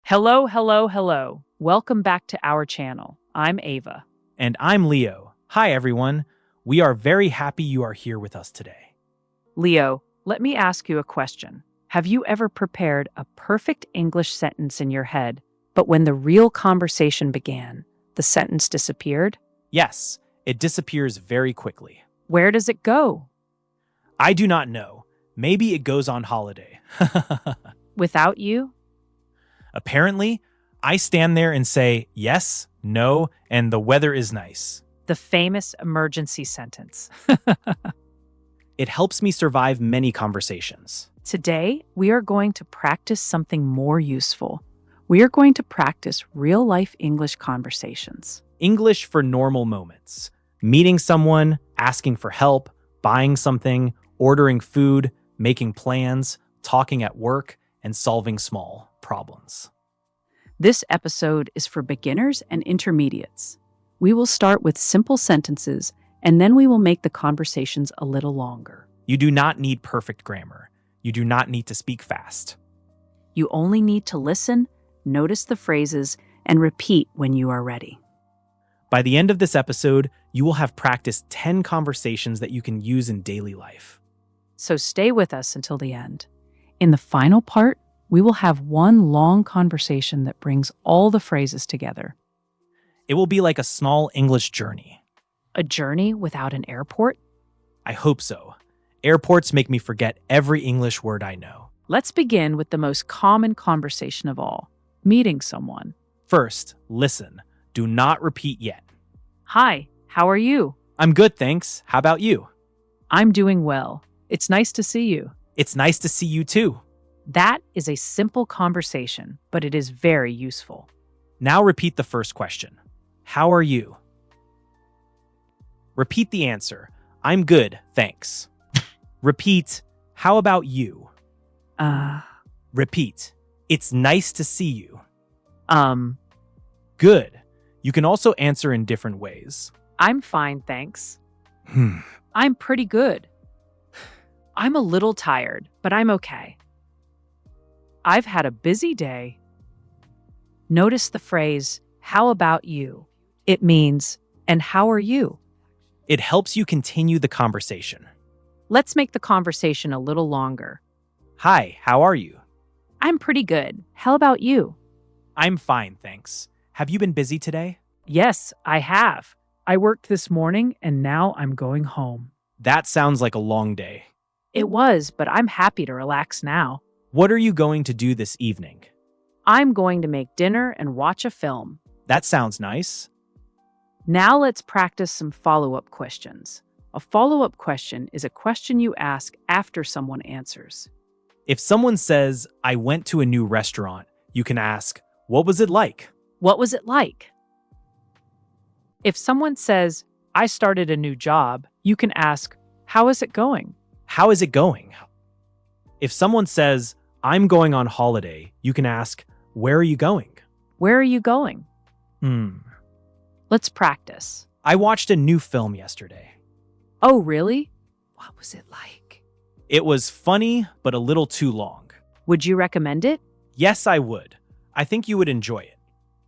Hello, hello, hello. Welcome back to our channel. I'm Ava. And I'm Leo. Hi, everyone. We are very happy you are here with us today. Leo, let me ask you a question. Have you ever prepared a perfect English sentence in your head, but when the real conversation began, the sentence disappeared? Yes, it disappears very quickly. Where does it go? I do not know. Maybe it goes on holiday. Without you? Apparently, I stand there and say yes, no, and the weather is nice. The famous emergency sentence. It helps me survive many conversations. Today, we are going to practice something more useful. We are going to practice real-life English conversations. English for normal moments. Meeting someone, asking for help, buying something, ordering food, making plans, talking at work, and solving small problems. This episode is for beginners and intermediates. We will start with simple sentences, and then we will make the conversations a little longer. You do not need perfect grammar. You do not need to speak fast. You only need to listen, notice the phrases, and repeat when you are ready. By the end of this episode, you will have practiced 10 conversations that you can use in daily life. So stay with us until the end. In the final part, we will have one long conversation that brings all the phrases together. It will be like a small English journey. A journey without an airport? I hope so. Airports make me forget every English word I know. Let's begin with the most common conversation of all, meeting someone. First, listen. Do not repeat yet. Hi, how are you? I'm good, thanks. How about you? I'm doing well. It's nice to see you. It's nice to see you too. That is a simple conversation, but it is very useful. Now repeat the first question. How are you? Repeat the answer. I'm good, thanks. Repeat, how about you? Repeat, it's nice to see you. Good. You can also answer in different ways. I'm fine, thanks. I'm pretty good. I'm a little tired, but I'm okay. I've had a busy day. Notice the phrase, how about you? It means, and how are you? It helps you continue the conversation. Let's make the conversation a little longer. Hi, how are you? I'm pretty good. How about you? I'm fine, thanks. Have you been busy today? Yes, I have. I worked this morning and now I'm going home. That sounds like a long day. It was, but I'm happy to relax now. What are you going to do this evening? I'm going to make dinner and watch a film. That sounds nice. Now let's practice some follow-up questions. A follow-up question is a question you ask after someone answers. If someone says, I went to a new restaurant, you can ask, what was it like? What was it like? If someone says, I started a new job, you can ask, how is it going? How is it going? If someone says, I'm going on holiday, you can ask, where are you going? Where are you going? Let's practice. I watched a new film yesterday. Oh, really? What was it like? It was funny, but a little too long. Would you recommend it? Yes, I would. I think you would enjoy it.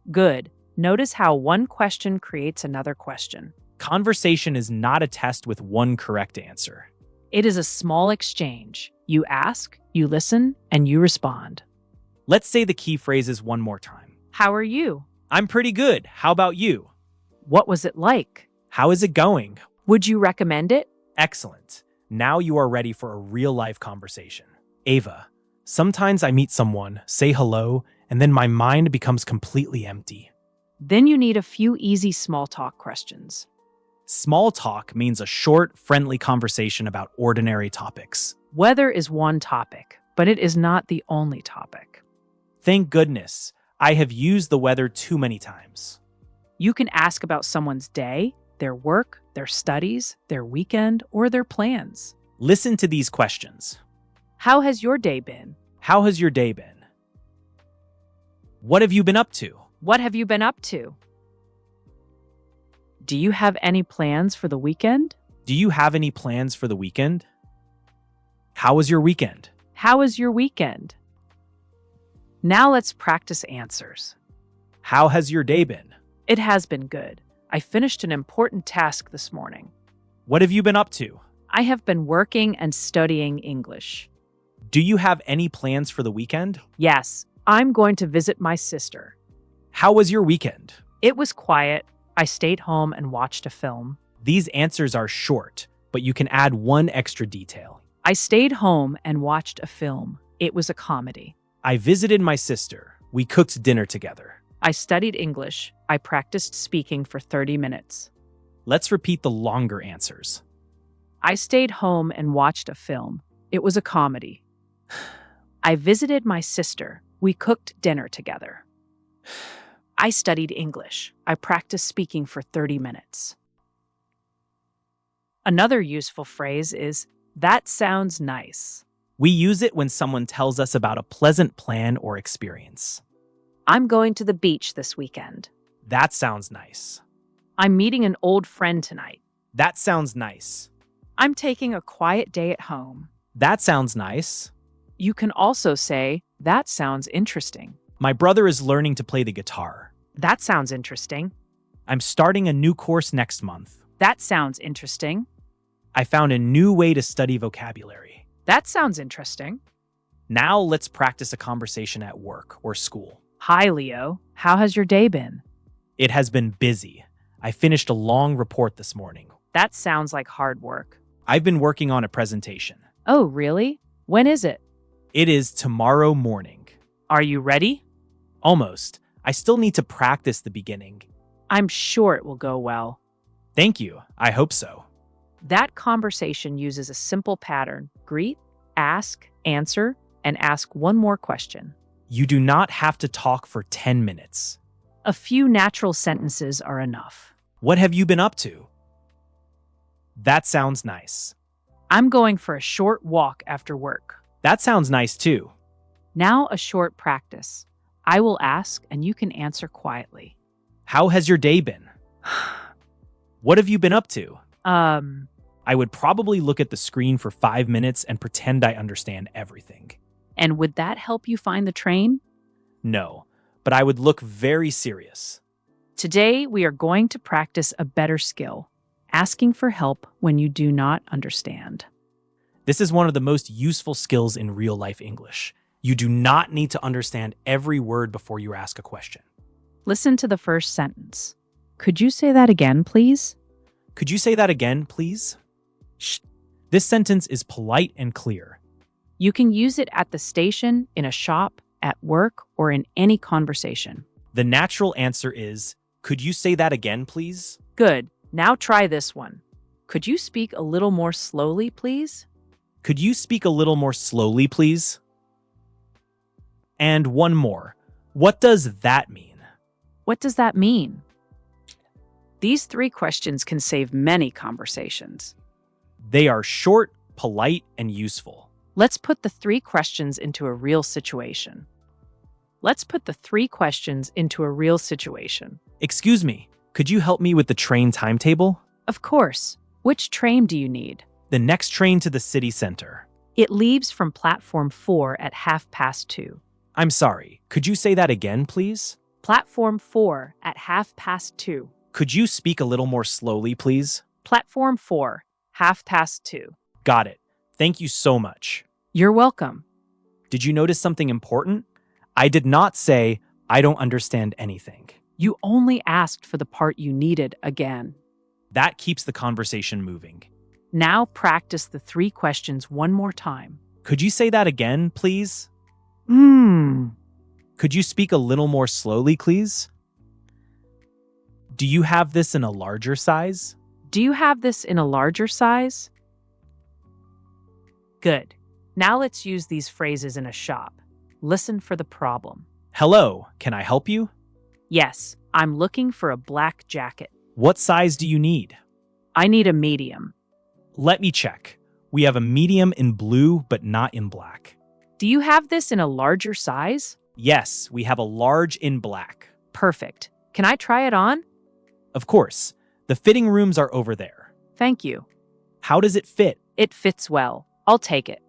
Good. Notice how one question creates another question. Conversation is not a test with one correct answer. It is a small exchange. You ask, you listen, and you respond. Let's say the key phrases one more time. How are you? I'm pretty good. How about you? What was it like? How is it going? Would you recommend it? Excellent. Now you are ready for a real-life conversation. Ava, sometimes I meet someone, say hello, and then my mind becomes completely empty. Then you need a few easy small talk questions. Small talk means a short, friendly conversation about ordinary topics. Weather is one topic, but it is not the only topic. Thank goodness, I have used the weather too many times. You can ask about someone's day, their work, their studies, their weekend, or their plans. Listen to these questions. How has your day been? How has your day been? What have you been up to? What have you been up to? Do you have any plans for the weekend? Do you have any plans for the weekend? How was your weekend? How was your weekend? Now let's practice answers. How has your day been? It has been good. I finished an important task this morning. What have you been up to? I have been working and studying English. Do you have any plans for the weekend? Yes, I'm going to visit my sister. How was your weekend? It was quiet. I stayed home and watched a film. These answers are short, but you can add one extra detail. I stayed home and watched a film. It was a comedy. I visited my sister. We cooked dinner together. I studied English. I practiced speaking for 30 minutes. Let's repeat the longer answers. I stayed home and watched a film. It was a comedy. I visited my sister. We cooked dinner together. I studied English. I practiced speaking for 30 minutes. Another useful phrase is, "That sounds nice." We use it when someone tells us about a pleasant plan or experience. I'm going to the beach this weekend. That sounds nice. I'm meeting an old friend tonight. That sounds nice. I'm taking a quiet day at home. That sounds nice. You can also say, "That sounds interesting." My brother is learning to play the guitar. That sounds interesting. I'm starting a new course next month. That sounds interesting. I found a new way to study vocabulary. That sounds interesting. Now let's practice a conversation at work or school. Hi, Leo. How has your day been? It has been busy. I finished a long report this morning. That sounds like hard work. I've been working on a presentation. Oh, really? When is it? It is tomorrow morning. Are you ready? Almost. I still need to practice the beginning. I'm sure it will go well. Thank you. I hope so. That conversation uses a simple pattern: greet, ask, answer, and ask one more question. You do not have to talk for 10 minutes. A few natural sentences are enough. What have you been up to? That sounds nice. I'm going for a short walk after work. That sounds nice too. Now a short practice. I will ask and you can answer quietly. How has your day been? What have you been up to? I would probably look at the screen for 5 minutes and pretend I understand everything. And would that help you find the train? No, but I would look very serious. Today, we are going to practice a better skill: asking for help when you do not understand. This is one of the most useful skills in real-life English. You do not need to understand every word before you ask a question. Listen to the first sentence. Could you say that again, please? Could you say that again, please? Shh. This sentence is polite and clear. You can use it at the station, in a shop, at work, or in any conversation. The natural answer is, could you say that again, please? Good. Now try this one. Could you speak a little more slowly, please? Could you speak a little more slowly, please? And one more. What does that mean? What does that mean? These 3 questions can save many conversations. They are short, polite, and useful. Let's put the 3 questions into a real situation. Excuse me, could you help me with the train timetable? Of course. Which train do you need? The next train to the city center. It leaves from platform 4 at 2:30. I'm sorry, could you say that again, please? Platform 4 at 2:30. Could you speak a little more slowly, please? Platform 4, 2:30. Got it. Thank you so much. You're welcome. Did you notice something important? I did not say, I don't understand anything. You only asked for the part you needed again. That keeps the conversation moving. Now practice the 3 questions one more time. Could you say that again, please? Could you speak a little more slowly, please? Do you have this in a larger size? Do you have this in a larger size? Good. Now let's use these phrases in a shop. Listen for the problem. Hello, can I help you? Yes, I'm looking for a black jacket. What size do you need? I need a medium. Let me check. We have a medium in blue, but not in black. Do you have this in a larger size? Yes, we have a large in black. Perfect. Can I try it on? Of course. The fitting rooms are over there. Thank you. How does it fit? It fits well. I'll take it.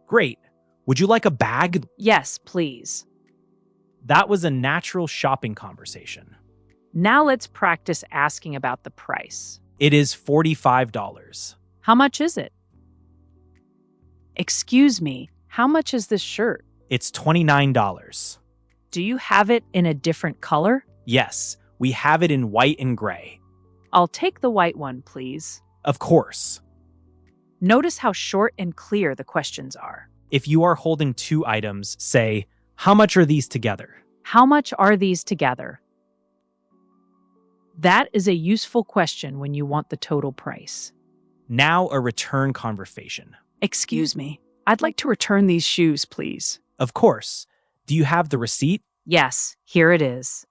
Great. Would you like a bag? Yes, please. That was a natural shopping conversation. Now let's practice asking about the price. It is $45. How much is it? Excuse me, how much is this shirt? It's $29. Do you have it in a different color? Yes, we have it in white and gray. I'll take the white one, please. Of course. Notice how short and clear the questions are. If you are holding two items, say, how much are these together? How much are these together? That is a useful question when you want the total price. Now a return conversation. Excuse me, I'd like to return these shoes, please. Of course. Do you have the receipt? Yes, here it is.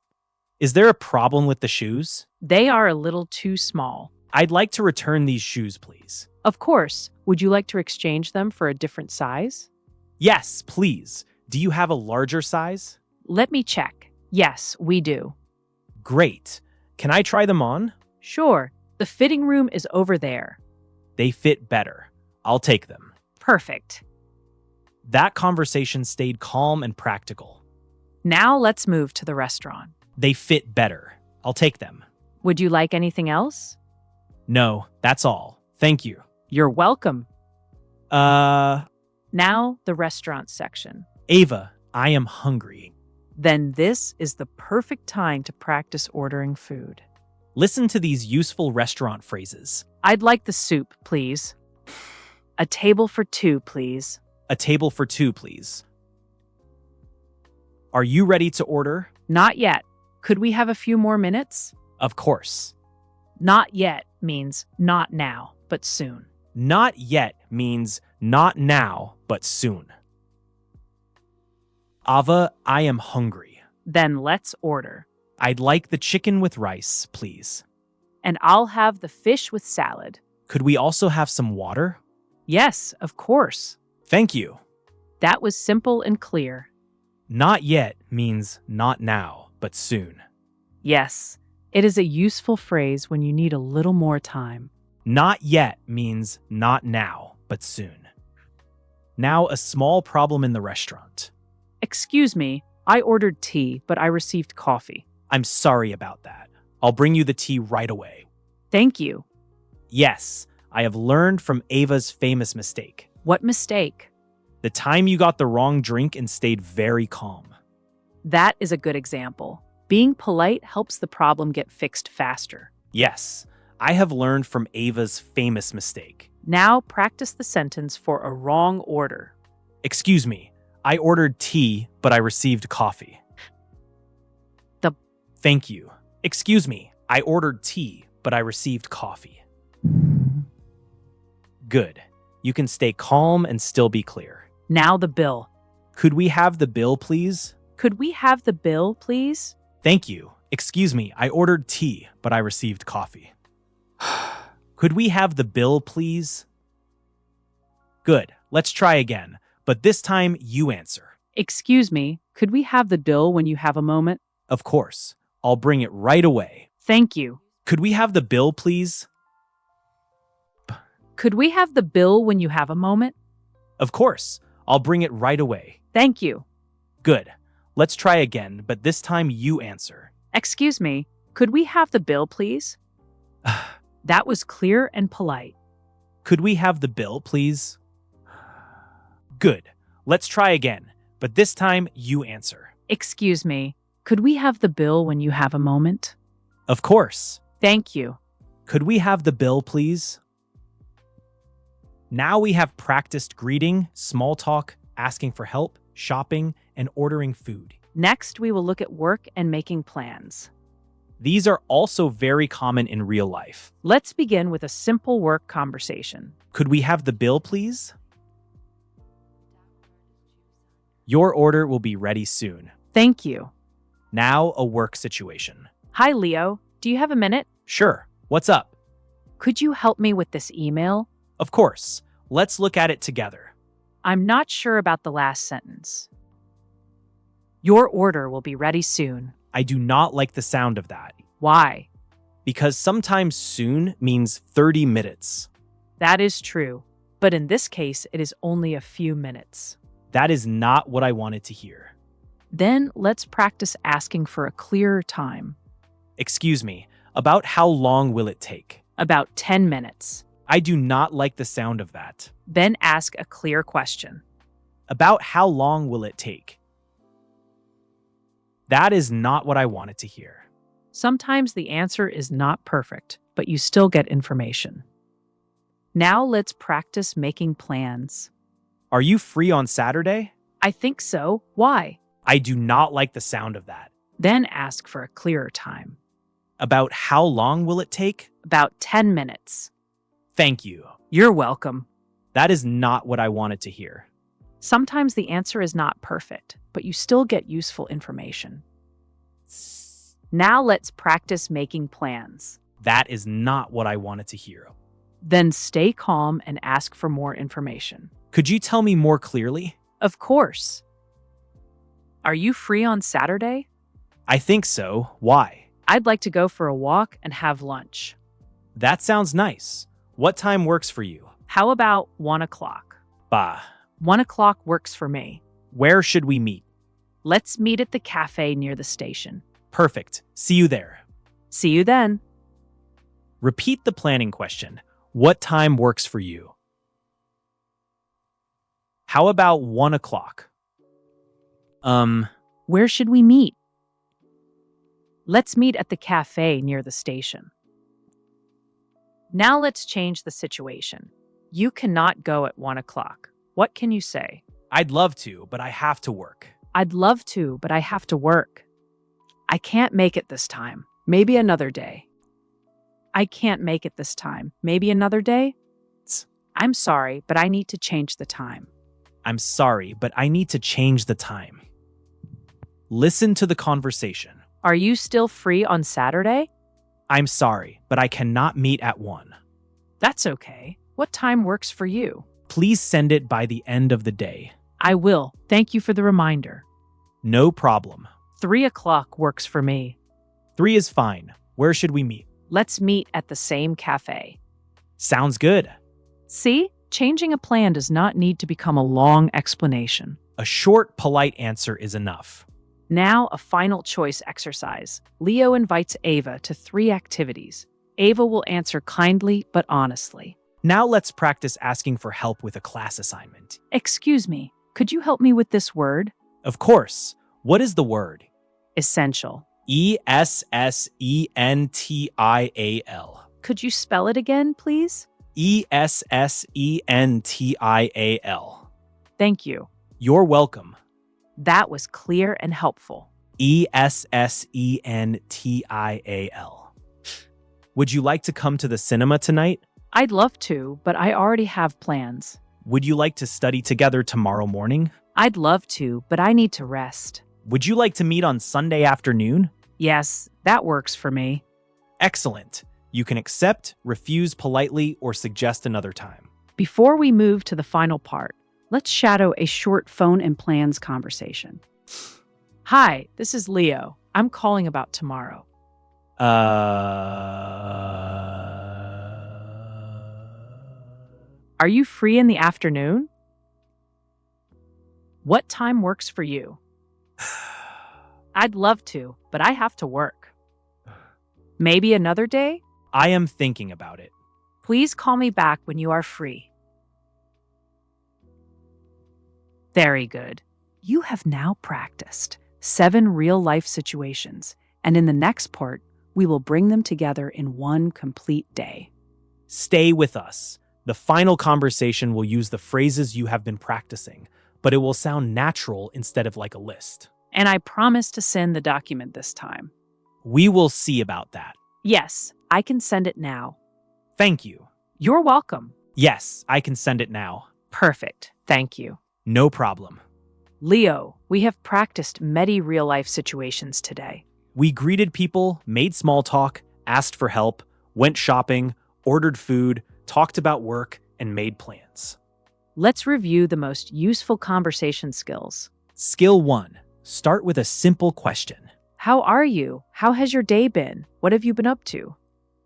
Is there a problem with the shoes? They are a little too small. I'd like to return these shoes, please. Of course. Would you like to exchange them for a different size? Yes, please. Do you have a larger size? Let me check. Yes, we do. Great. Can I try them on? Sure. The fitting room is over there. They fit better. I'll take them. Perfect. That conversation stayed calm and practical. Now let's move to the restaurant. They fit better. I'll take them. Would you like anything else? No, that's all. Thank you. You're welcome. Ava, Now the restaurant section. I am hungry. Then this is the perfect time to practice ordering food. Listen to these useful restaurant phrases. I'd like the soup, please. A table for two, please. A table for two, please. Are you ready to order? Not yet. Could we have a few more minutes? Of course. Not yet means not now, but soon. Not yet means not now, but soon. Ava, I am hungry. Then let's order. I'd like the chicken with rice, please. And I'll have the fish with salad. Could we also have some water? Yes, of course. Thank you. That was simple and clear. Not yet means not now, but soon. Yes, it is a useful phrase when you need a little more time. Not yet means not now, but soon. Now a small problem in the restaurant. Excuse me, I ordered tea, but I received coffee. I'm sorry about that. I'll bring you the tea right away. Thank you. Yes, I have learned from Ava's famous mistake. What mistake? The time you got the wrong drink and stayed very calm. That is a good example. Being polite helps the problem get fixed faster. Yes, I have learned from Ava's famous mistake. Now practice the sentence for a wrong order. Excuse me, I ordered tea, but I received coffee. Thank you. Excuse me, I ordered tea, but I received coffee. Good. You can stay calm and still be clear. Now the bill. Could we have the bill, please? Could we have the bill, please? Thank you. Excuse me, I ordered tea, but I received coffee. Could we have the bill, please? Good. Let's try again, but this time you answer. Excuse me, could we have the bill when you have a moment? Of course. I'll bring it right away. Thank you. Could we have the bill, please? Could we have the bill when you have a moment? Of course. I'll bring it right away. Thank you. Good. Let's try again, but this time you answer. Excuse me, could we have the bill, please? That was clear and polite. Could we have the bill, please? Good. Let's try again, but this time you answer. Excuse me, could we have the bill when you have a moment? Of course. Thank you. Could we have the bill, please? Now we have practiced greeting, small talk, asking for help, shopping, and ordering food. Next, we will look at work and making plans. These are also very common in real life. Let's begin with a simple work conversation. Could we have the bill, please? Your order will be ready soon. Thank you. Now a work situation. Hi, Leo. Do you have a minute? Sure. What's up? Could you help me with this email? Of course. Let's look at it together. I'm not sure about the last sentence. Your order will be ready soon. I do not like the sound of that. Why? Because sometimes soon means 30 minutes. That is true, but in this case, it is only a few minutes. That is not what I wanted to hear. Then let's practice asking for a clearer time. Excuse me, about how long will it take? About 10 minutes. I do not like the sound of that. Then ask a clear question. About how long will it take? That is not what I wanted to hear. Sometimes the answer is not perfect, but you still get information. Now let's practice making plans. Are you free on Saturday? I think so. Why? I do not like the sound of that. Then ask for a clearer time. About how long will it take? About 10 minutes. Thank you. You're welcome. That is not what I wanted to hear. Sometimes the answer is not perfect, but you still get useful information. Now let's practice making plans. That is not what I wanted to hear. Then stay calm and ask for more information. Could you tell me more clearly? Of course. Are you free on Saturday? I think so. Why? I'd like to go for a walk and have lunch. That sounds nice. What time works for you? How about 1 o'clock? Bah. 1 o'clock works for me. Where should we meet? Let's meet at the cafe near the station. Perfect. See you there. See you then. Repeat the planning question. What time works for you? How about 1 o'clock? Where should we meet? Let's meet at the cafe near the station. Now let's change the situation. You cannot go at 1 o'clock. What can you say? I'd love to, but I have to work. I'd love to, but I have to work. I can't make it this time. Maybe another day. I can't make it this time. Maybe another day? I'm sorry, but I need to change the time. I'm sorry, but I need to change the time. Listen to the conversation. Are you still free on Saturday? I'm sorry, but I cannot meet at 1. That's okay. What time works for you? Please send it by the end of the day. I will. Thank you for the reminder. No problem. 3 o'clock works for me. 3 is fine. Where should we meet? Let's meet at the same cafe. Sounds good. See? Changing a plan does not need to become a long explanation. A short, polite answer is enough. Now, a final choice exercise. Leo invites Ava to 3 activities. Ava will answer kindly but honestly. Now let's practice asking for help with a class assignment. Excuse me, could you help me with this word? Of course. What is the word? Essential. Essential. Could you spell it again, please? Essential. Thank you. You're welcome. That was clear and helpful. Essential. Would you like to come to the cinema tonight? I'd love to, but I already have plans. Would you like to study together tomorrow morning? I'd love to, but I need to rest. Would you like to meet on Sunday afternoon? Yes, that works for me. Excellent. You can accept, refuse politely, or suggest another time. Before we move to the final part, let's shadow a short phone and plans conversation. Hi, this is Leo. I'm calling about tomorrow. Are you free in the afternoon? What time works for you? I'd love to, but I have to work. Maybe another day? I am thinking about it. Please call me back when you are free. Very good. You have now practiced 7 real-life situations, and in the next part, we will bring them together in one complete day. Stay with us. The final conversation will use the phrases you have been practicing, but it will sound natural instead of like a list. And I promise to send the document this time. We will see about that. Yes, I can send it now. Thank you. You're welcome. Yes, I can send it now. Perfect. Thank you. No problem. Leo, we have practiced many real-life situations today. We greeted people, made small talk, asked for help, went shopping, ordered food, talked about work, and made plans. Let's review the most useful conversation skills. Skill 1. Start with a simple question. How are you? How has your day been? What have you been up to?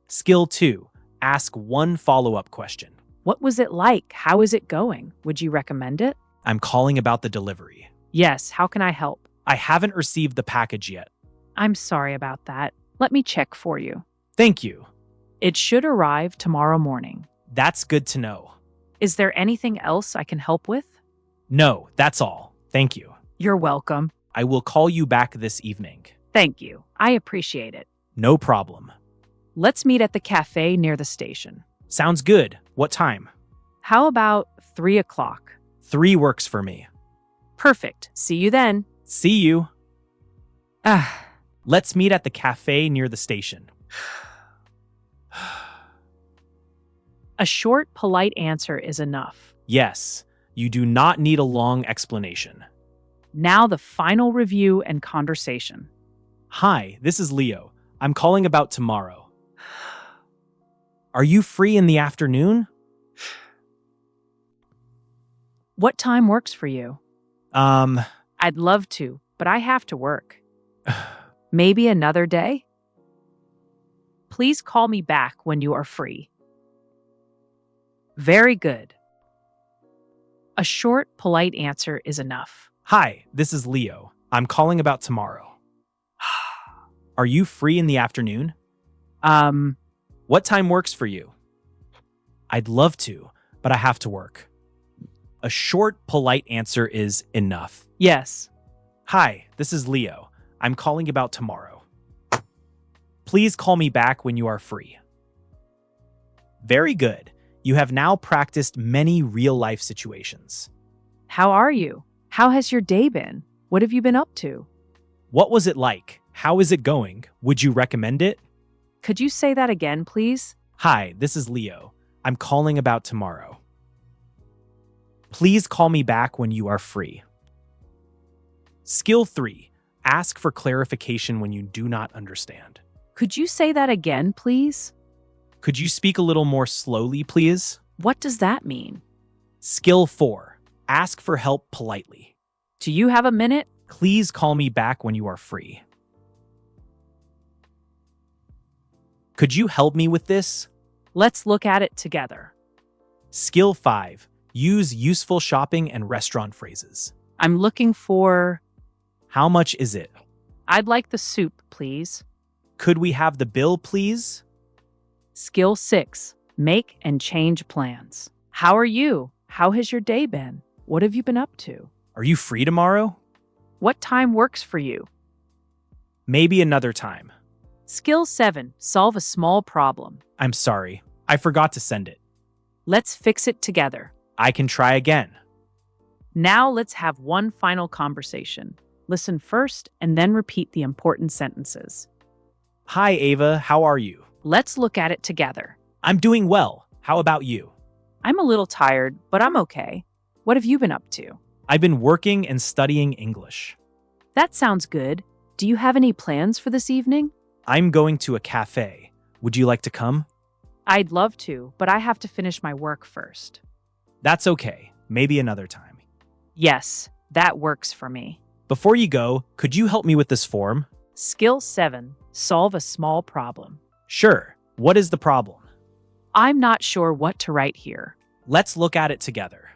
Skill 2. Ask one follow-up question. What was it like? How is it going? Would you recommend it? I'm calling about the delivery. Yes, how can I help? I haven't received the package yet. I'm sorry about that. Let me check for you. Thank you. It should arrive tomorrow morning. That's good to know. Is there anything else I can help with? No, that's all. Thank you. You're welcome. I will call you back this evening. Thank you. I appreciate it. No problem. Let's meet at the cafe near the station. Sounds good. What time? How about 3 o'clock? 3 works for me. Perfect. See you then. See you. Ah, Let's meet at the cafe near the station. a short, polite answer is enough. Yes, you do not need a long explanation. Now the final review and conversation. Hi, this is Leo. I'm calling about tomorrow. Are you free in the afternoon? What time works for you? I'd love to, but I have to work. Maybe another day? Please call me back when you are free. Very good. A short, polite answer is enough. Hi, this is Leo. I'm calling about tomorrow. Are you free in the afternoon? What time works for you? I'd love to, but I have to work. A short, polite answer is enough. Yes. Hi, this is Leo. I'm calling about tomorrow. Please call me back when you are free. Very good. You have now practiced many real-life situations. How are you? How has your day been? What have you been up to? What was it like? How is it going? Would you recommend it? Could you say that again, please? Hi, this is Leo. I'm calling about tomorrow. Please call me back when you are free. Skill 3. Ask for clarification when you do not understand. Could you say that again, please? Could you speak a little more slowly, please? What does that mean? Skill 4. Ask for help politely. Do you have a minute? Please call me back when you are free. Could you help me with this? Let's look at it together. Skill 5. Use useful shopping and restaurant phrases. I'm looking for... How much is it? I'd like the soup, please. Could we have the bill, please? Skill 6. Make and change plans. How are you? How has your day been? What have you been up to? Are you free tomorrow? What time works for you? Maybe another time. Skill 7. Solve a small problem. I'm sorry. I forgot to send it. Let's fix it together. I can try again. Now let's have one final conversation. Listen first and then repeat the important sentences. Hi, Ava. How are you? Let's look at it together. I'm doing well. How about you? I'm a little tired, but I'm okay. What have you been up to? I've been working and studying English. That sounds good. Do you have any plans for this evening? I'm going to a cafe. Would you like to come? I'd love to, but I have to finish my work first. That's okay. Maybe another time. Yes, that works for me. Before you go, could you help me with this form? Skill 7. Solve a small problem. Sure. What is the problem? I'm not sure what to write here. Let's look at it together.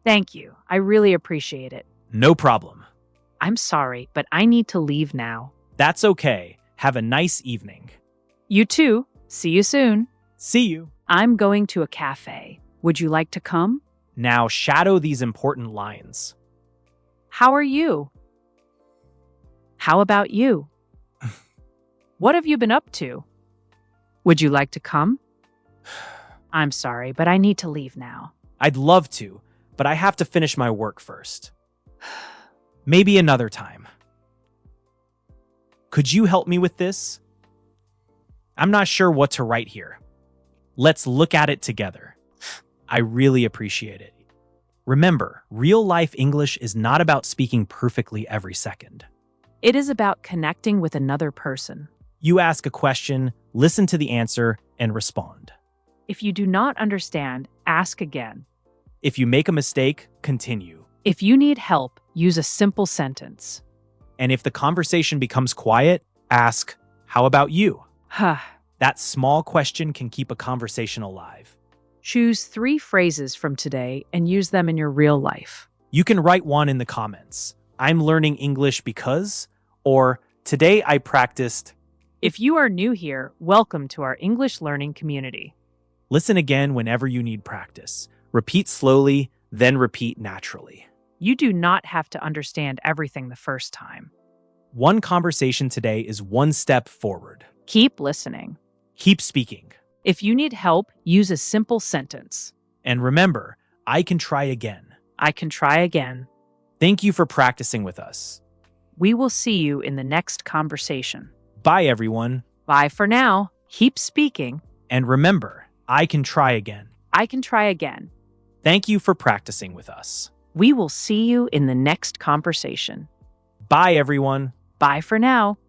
Thank you. I really appreciate it. No problem. I'm sorry, but I need to leave now. That's okay. Have a nice evening. You too. See you soon. See you. I'm going to a cafe. Would you like to come? Now shadow these important lines. How are you? How about you? What have you been up to? Would you like to come? I'm sorry, but I need to leave now. I'd love to, but I have to finish my work first. Maybe another time. Could you help me with this? I'm not sure what to write here. Let's look at it together. I really appreciate it. Remember, real-life English is not about speaking perfectly every second. It is about connecting with another person. You ask a question, listen to the answer, and respond. If you do not understand, ask again. If you make a mistake, continue. If you need help, use a simple sentence. And if the conversation becomes quiet, ask, "How about you?" That small question can keep a conversation alive. Choose 3 phrases from today and use them in your real life. You can write one in the comments. I'm learning English because, or today I practiced. If you are new here, welcome to our English learning community. Listen again whenever you need practice. Repeat slowly, then repeat naturally. You do not have to understand everything the first time. One conversation today is one step forward. Keep listening. Keep speaking. If you need help, use a simple sentence. And remember, I can try again. I can try again. Thank you for practicing with us. We will see you in the next conversation. Bye, everyone. Bye for now. Keep speaking. And remember, I can try again. I can try again. Thank you for practicing with us. We will see you in the next conversation. Bye, everyone. Bye for now.